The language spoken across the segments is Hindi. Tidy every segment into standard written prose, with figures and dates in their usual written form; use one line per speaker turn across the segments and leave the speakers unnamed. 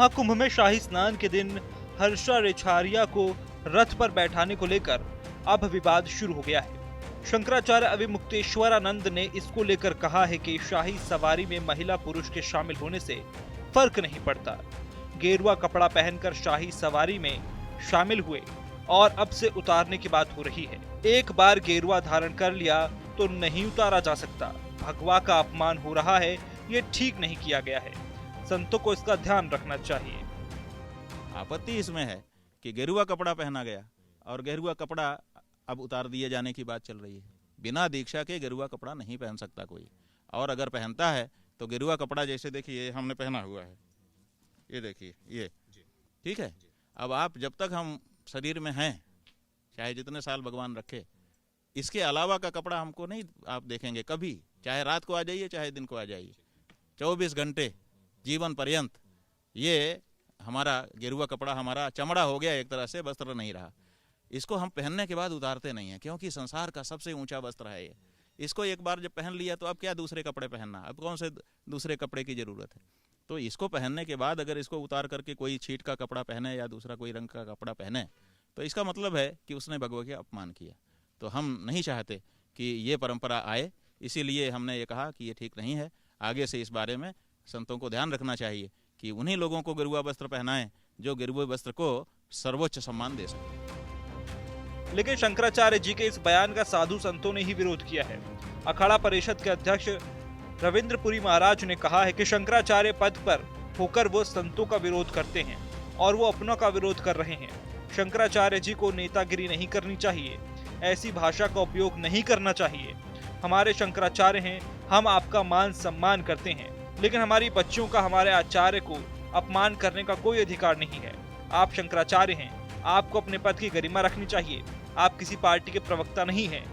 महाकुंभ में शाही स्नान के दिन हर्षा रिछारिया को रथ पर बैठाने को लेकर अब विवाद शुरू हो गया है। शंकराचार्य अविमुक्तेश्वरानंद ने इसको लेकर कहा है कि शाही सवारी में महिला पुरुष के शामिल होने से फर्क नहीं पड़ता। गेरुआ कपड़ा पहनकर शाही सवारी में शामिल हुए और अब से उतारने की बात हो रही है। एक बार गेरुआ धारण कर लिया तो नहीं उतारा जा सकता। भगवा का अपमान हो रहा है, ये ठीक नहीं किया गया है। संतों को इसका ध्यान रखना चाहिए।
आपत्ति इसमें है कि गेरुआ कपड़ा पहना गया और गेरुआ कपड़ा अब उतार दिए जाने की बात चल रही है। बिना दीक्षा के गेरुआ कपड़ा नहीं पहन सकता कोई, और अगर पहनता है तो गेरुआ कपड़ा जैसे देखिए हमने पहना हुआ है, ये देखिए ये ठीक है। अब आप जब तक हम शरीर में हैं, चाहे जितने साल भगवान रखे, इसके अलावा का कपड़ा हमको नहीं आप देखेंगे कभी, चाहे रात को आ जाइए चाहे दिन को आ जाइए, 24 घंटे जीवन पर्यंत ये हमारा गेरुआ कपड़ा हमारा चमड़ा हो गया, एक तरह से वस्त्र नहीं रहा। इसको हम पहनने के बाद उतारते नहीं हैं, क्योंकि संसार का सबसे ऊंचा वस्त्र है ये। इसको एक बार जब पहन लिया तो अब क्या दूसरे कपड़े पहनना, अब कौन से दूसरे कपड़े की ज़रूरत है। तो इसको पहनने के बाद अगर इसको उतार करके कोई छीट का कपड़ा पहने या दूसरा कोई रंग का कपड़ा पहने तो इसका मतलब है कि उसने भगवा का अपमान किया। तो हम नहीं चाहते कि ये परंपरा आए, इसीलिए हमने ये कहा कि ये ठीक नहीं है। आगे से इस बारे में संतों को ध्यान रखना चाहिए कि उन्हीं लोगों को गेरुआ वस्त्र पहनाएं जो गेरुए वस्त्र को सर्वोच्च सम्मान दे सके।
लेकिन शंकराचार्य जी के इस बयान का साधु संतों ने ही विरोध किया है। अखाड़ा परिषद के अध्यक्ष रविंद्रपुरी महाराज ने कहा है कि शंकराचार्य पद पर होकर वो संतों का विरोध करते हैं और वो अपनों का विरोध कर रहे हैं। शंकराचार्य जी को नेतागिरी नहीं करनी चाहिए, ऐसी भाषा का उपयोग नहीं करना चाहिए। हमारे शंकराचार्य हैं, हम आपका मान सम्मान करते हैं, लेकिन हमारी बच्चियों का हमारे आचार्य को अपमान करने का कोई अधिकार नहीं है। आप शंकराचार्य हैं, आपको अपने पद की गरिमा रखनी चाहिए। आप किसी पार्टी के प्रवक्ता नहीं हैं।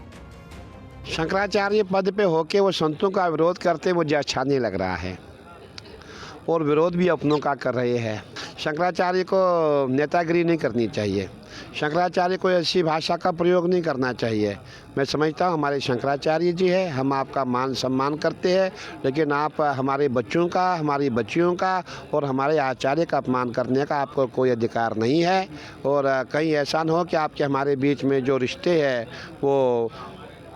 शंकराचार्य पद पे होके वो संतों का विरोध करते मुझे अच्छा नहीं लग रहा है, और विरोध भी अपनों का कर रहे हैं। शंकराचार्य को नेतागिरी नहीं करनी चाहिए, शंकराचार्य को ऐसी भाषा का प्रयोग नहीं करना चाहिए। मैं समझता हूँ हमारे शंकराचार्य जी है, हम आपका मान सम्मान करते हैं, लेकिन आप हमारे बच्चों का, हमारी बच्चियों का और हमारे आचार्य का अपमान करने का आपको कोई अधिकार नहीं है। और कहीं ऐसा न हो कि आपके हमारे बीच में जो रिश्ते हैं वो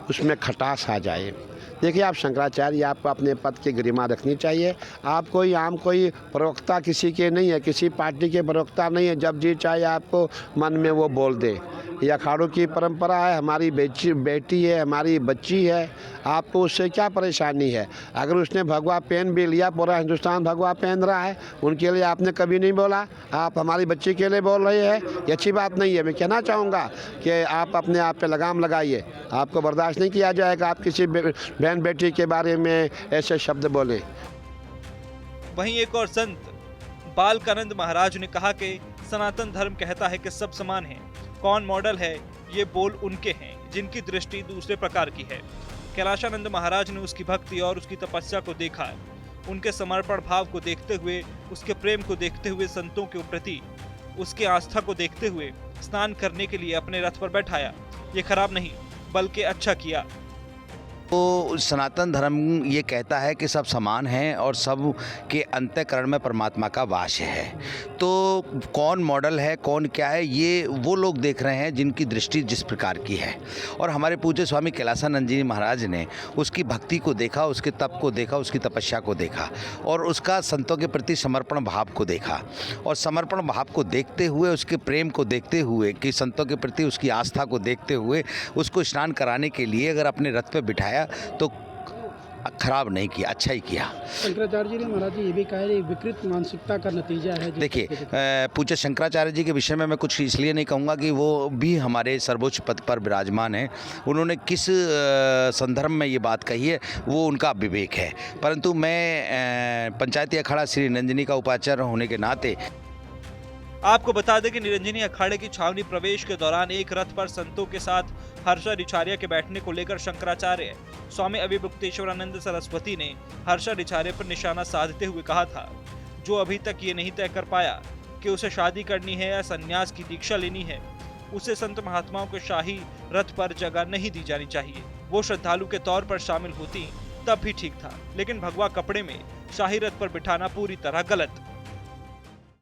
उसमें खटास आ जाए। देखिए, आप शंकराचार्य, आपको अपने पद की गरिमा रखनी चाहिए। आप कोई आम कोई प्रवक्ता किसी के नहीं है, किसी पार्टी के प्रवक्ता नहीं है। जब जी चाहे आपको मन में वो बोल दे। ये अखाड़ों की परंपरा है, हमारी बेटी है, हमारी बच्ची है, आपको उससे क्या परेशानी है। अगर उसने भगवा पहन भी लिया, पूरा हिंदुस्तान भगवा पहन रहा है, उनके लिए आपने कभी नहीं बोला। आप हमारी बच्ची के लिए बोल रहे हैं, ये अच्छी बात नहीं है। मैं कहना चाहूँगा कि आप अपने आप पे लगाम लगाइए, आपको बर्दाश्त नहीं किया जाएगा आप किसी बहन बेटी के बारे में ऐसे शब्द बोले।
वहीं एक और संत बालकानंद महाराज ने कहा कि सनातन धर्म कहता है कि सब समान हैं। कौन मॉडल है, ये बोल उनके हैं जिनकी दृष्टि दूसरे प्रकार की है। कैलाशानंद महाराज ने उसकी भक्ति और उसकी तपस्या को देखा, उनके समर्पण भाव को देखते हुए, उसके प्रेम को देखते हुए, संतों के प्रति उसके आस्था को देखते हुए स्नान करने के लिए अपने रथ पर बैठाया। ये खराब नहीं बल्कि अच्छा किया।
तो सनातन धर्म ये कहता है कि सब समान हैं और सब के अंतःकरण में परमात्मा का वास है। तो कौन मॉडल है, कौन क्या है, ये वो लोग देख रहे हैं जिनकी दृष्टि जिस प्रकार की है। और हमारे पूज्य स्वामी कैलाशानंद जी महाराज ने उसकी भक्ति को देखा, उसके तप को देखा, उसकी तपस्या को देखा और उसका संतों के प्रति समर्पण भाव को देखा। और समर्पण भाव को देखते हुए, उसके प्रेम को देखते हुए, कि संतों के प्रति उसकी आस्था को देखते हुए उसको स्नान कराने के लिए अगर अपने रथ पर बिठाया तो खराब नहीं किया, अच्छा ही किया।
शंकराचार्य जी ने महाराज जी ये भी कहा है विकृत मानसिकता का नतीजा है।
देखिए, पूज्य शंकराचार्य जी के विषय में मैं कुछ इसलिए नहीं कहूँगा कि वो भी हमारे सर्वोच्च पद पर विराजमान हैं। उन्होंने किस संदर्भ में ये बात कही है वो उनका विवेक है, परंतु मैं पंचायती अखाड़ा श्री निरंजनी का उपाचार्य होने के नाते
आपको बता दें कि निरंजनी अखाड़े की छावनी प्रवेश के दौरान एक रथ पर संतों के साथ हर्षा रिछारिया के बैठने को लेकर शंकराचार्य स्वामी अविमुक्तेश्वरानंद सरस्वती ने हर्षा रिछारिया पर निशाना साधते हुए कहा था, जो अभी तक ये नहीं तय कर पाया कि उसे शादी करनी है या संन्यास की दीक्षा लेनी है, उसे संत महात्माओं के शाही रथ पर जगह नहीं दी जानी चाहिए। वो श्रद्धालु के तौर पर शामिल होती तब भी ठीक था, लेकिन भगवा कपड़े में शाही रथ पर बिठाना पूरी तरह गलत।